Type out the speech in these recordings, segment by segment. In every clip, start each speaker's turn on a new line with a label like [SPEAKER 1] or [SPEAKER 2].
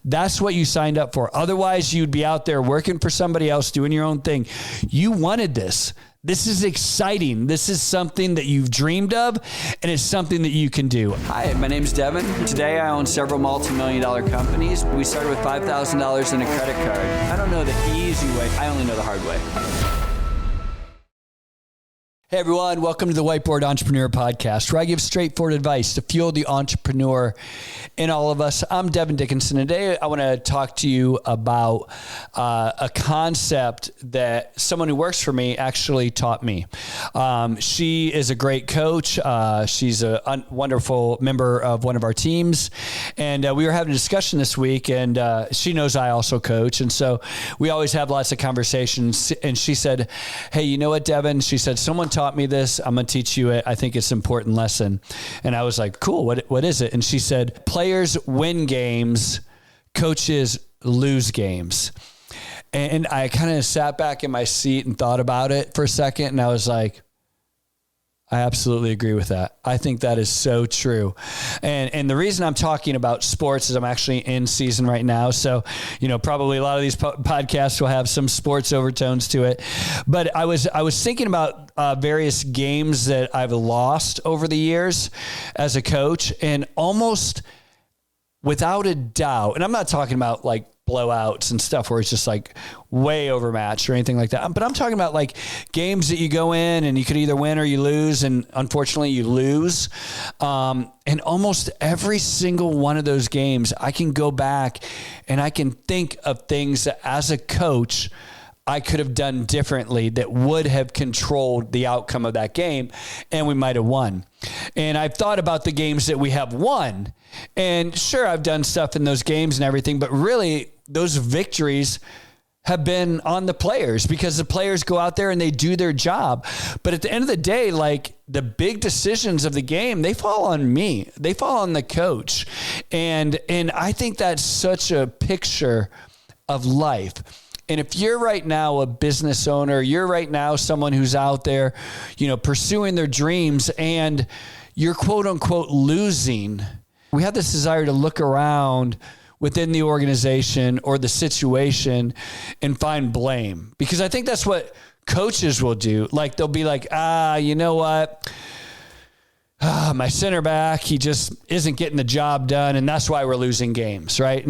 [SPEAKER 1] That's what you signed up for. Otherwise, you'd be out there working for somebody else, doing your own thing. You wanted this. This is exciting. This is something that you've dreamed of, and it's something that you can do.
[SPEAKER 2] Hi, my name's Devon. Today I own several multi-million-dollar companies. We started with $5,000 in a credit card. I don't know the easy way. I only know the hard way.
[SPEAKER 1] Hey everyone, welcome to the Whiteboard Entrepreneur Podcast, where I give straightforward advice to fuel the entrepreneur in all of us. I'm Devon Dickinson. Today I want to talk to you about a concept that someone who works for me actually taught me. She is a great coach. She's a wonderful member of one of our teams. And we were having a discussion this week, and she knows I also coach. And so we always have lots of conversations. And she said, hey, you know what, Devon? She said, someone taught me this. I'm going to teach you it. I think it's an important lesson. And I was like, cool. What is it? And she said, players win games, coaches lose games. And I kind of sat back in my seat and thought about it for a second. And I was like, I absolutely agree with that. I think that is so true. And the reason I'm talking about sports is I'm actually in season right now. So, probably a lot of these podcasts will have some sports overtones to it. But I was thinking about various games that I've lost over the years as a coach, and almost without a doubt, and I'm not talking about like blowouts and stuff where it's just like way overmatched or anything like that. But I'm talking about like games that you go in and you could either win or you lose. And unfortunately you lose. And almost every single one of those games, I can go back and I can think of things that as a coach, I could have done differently that would have controlled the outcome of that game, and we might have won. And I've thought about the games that we have won, and sure, I've done stuff in those games and everything, but really those victories have been on the players because the players go out there and they do their job. But at the end of the day, like the big decisions of the game, they fall on me. They fall on the coach. And I think that's such a picture of life. And if you're right now a business owner, you're right now someone who's out there, pursuing their dreams, and you're quote unquote losing, we have this desire to look around within the organization or the situation and find blame. Because I think that's what coaches will do. Like they'll be like, you know what? My center back, he just isn't getting the job done, and that's why we're losing games, right?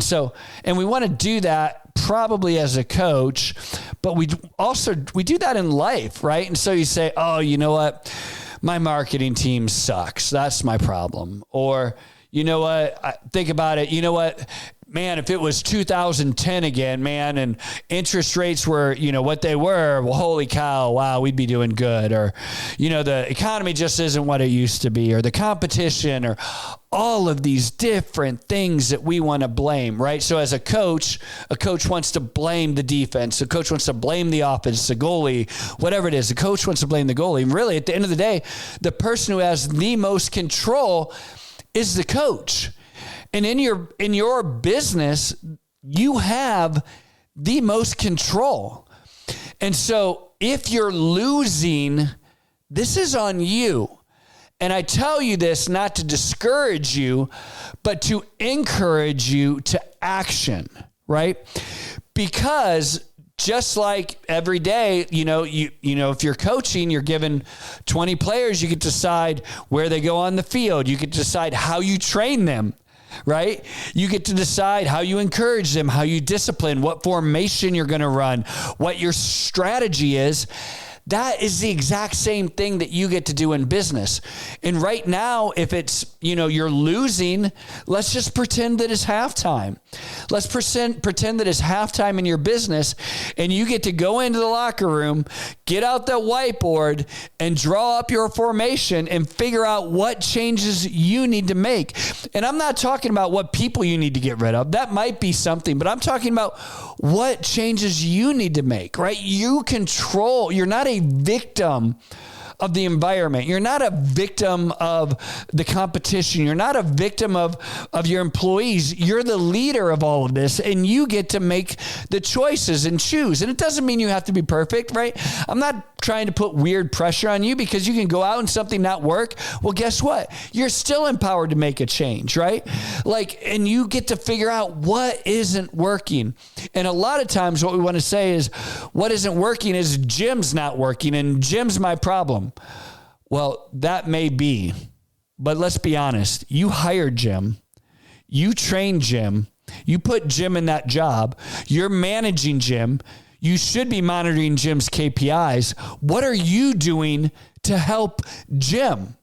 [SPEAKER 1] And we want to do that probably as a coach, but we do that in life, right? And so you say, oh, you know what? My marketing team sucks. That's my problem. Or, you know what? Think about it. You know what? Man, if it was 2010 again, man, and interest rates were, what they were, well, holy cow, wow, we'd be doing good. Or, the economy just isn't what it used to be, or the competition, or all of these different things that we want to blame, right? So as a coach wants to blame the defense. A coach wants to blame the offense, the goalie, whatever it is. The coach wants to blame the goalie. And really, at the end of the day, the person who has the most control is the coach. And in your business, you have the most control. And so if you're losing, this is on you. And I tell you this not to discourage you, but to encourage you to action, right? Because just like every day, if you're coaching, you're given 20 players, you get to decide where they go on the field. You get to decide how you train them. Right? You get to decide how you encourage them, how you discipline, what formation you're going to run, what your strategy is. That is the exact same thing that you get to do in business. And right now, if it's, you're losing, let's just pretend that it's halftime. Let's pretend that it's halftime in your business, and you get to go into the locker room, get out the whiteboard, and draw up your formation and figure out what changes you need to make. And I'm not talking about what people you need to get rid of. That might be something, but I'm talking about what changes you need to make, right? You control. You're not a victim of the environment. You're not a victim of the competition. You're not a victim of your employees. You're the leader of all of this, and you get to make the choices and choose. And it doesn't mean you have to be perfect, right? I'm not trying to put weird pressure on you because you can go out and something not work. Well, guess what? You're still empowered to make a change, right? And you get to figure out what isn't working. And a lot of times what we want to say is what isn't working is Jim's not working and Jim's my problem. Well, that may be, but let's be honest. You hired Jim. You trained Jim. You put Jim in that job. You're managing Jim. You should be monitoring Jim's KPIs. What are you doing to help Jim?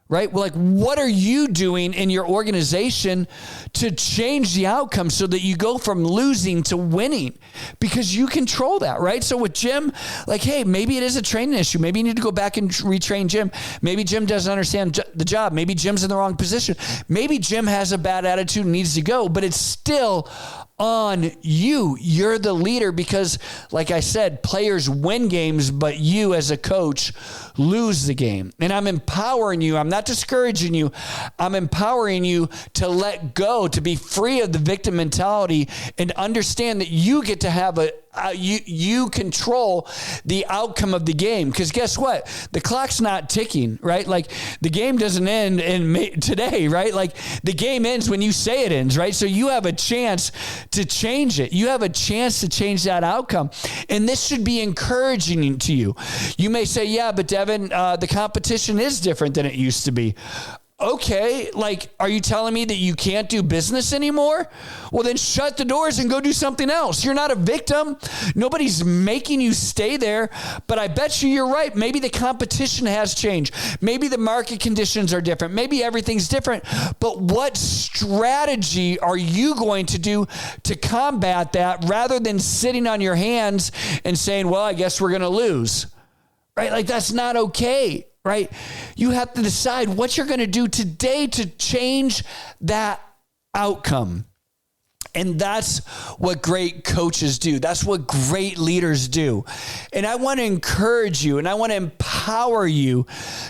[SPEAKER 1] Right? Well, what are you doing in your organization to change the outcome so that you go from losing to winning? Because you control that, right? So with Jim, hey, maybe it is a training issue. Maybe you need to go back and retrain Jim. Maybe Jim doesn't understand the job. Maybe Jim's in the wrong position. Maybe Jim has a bad attitude and needs to go, but it's still on you. You're the leader because, like I said, players win games, but you as a coach lose the game. And I'm empowering you. I'm not discouraging you. I'm empowering you to let go, to be free of the victim mentality and understand that you get to have you control the outcome of the game. Because guess what? The clock's not ticking, right? The game doesn't end today, right? The game ends when you say it ends, right? So you have a chance to change it. You have a chance to change that outcome. And this should be encouraging to you. You may say, yeah, but Devon, the competition is different than it used to be. Okay, are you telling me that you can't do business anymore? Well, then shut the doors and go do something else. You're not a victim. Nobody's making you stay there, but I bet you're right. Maybe the competition has changed. Maybe the market conditions are different. Maybe everything's different, but what strategy are you going to do to combat that rather than sitting on your hands and saying, well, I guess we're going to lose, right? That's not okay. Right? You have to decide what you're going to do today to change that outcome. And that's what great coaches do. That's what great leaders do. And I want to encourage you and I want to empower you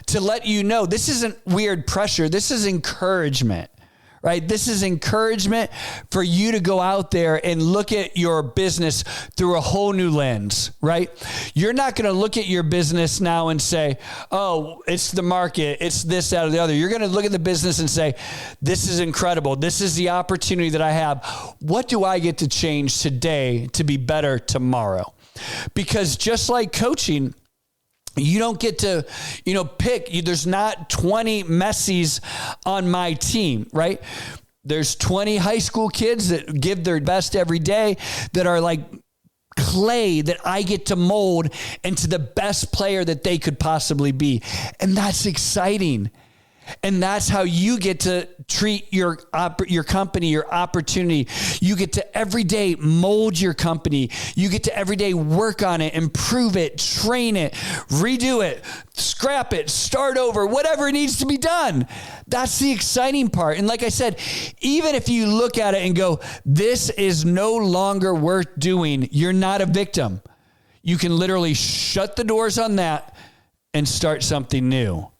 [SPEAKER 1] to let you know this isn't weird pressure. This is encouragement. Right? This is encouragement for you to go out there and look at your business through a whole new lens, right? You're not going to look at your business now and say, oh, it's the market, it's this, that, or the other. You're going to look at the business and say, this is incredible. This is the opportunity that I have. What do I get to change today to be better tomorrow? Because just like coaching, you don't get to, pick. There's not 20 Messis on my team, right? There's 20 high school kids that give their best every day that are like clay that I get to mold into the best player that they could possibly be. And that's exciting. And that's how you get to treat your company, your opportunity. You get to every day mold your company. You get to every day work on it, improve it, train it, redo it, scrap it, start over, whatever needs to be done. That's the exciting part. And like I said, even if you look at it and go, this is no longer worth doing, you're not a victim. You can literally shut the doors on that and start something new.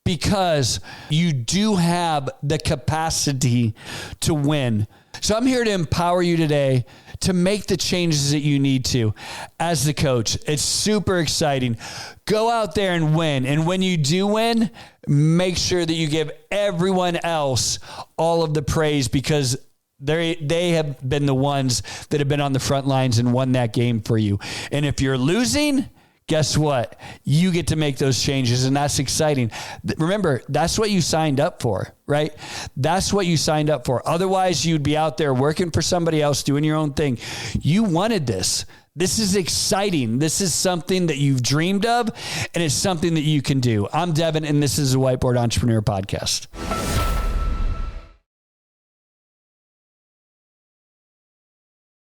[SPEAKER 1] Because you do have the capacity to win. So I'm here to empower you today to make the changes that you need to as the coach. It's super exciting. Go out there and win. And when you do win, make sure that you give everyone else all of the praise because they have been the ones that have been on the front lines and won that game for you. And if you're losing, guess what? You get to make those changes, and that's exciting. Remember, that's what you signed up for, right? That's what you signed up for. Otherwise, you'd be out there working for somebody else, doing your own thing. You wanted this. This is exciting. This is something that you've dreamed of, and it's something that you can do. I'm Devon, and this is the Whiteboard Entrepreneur Podcast.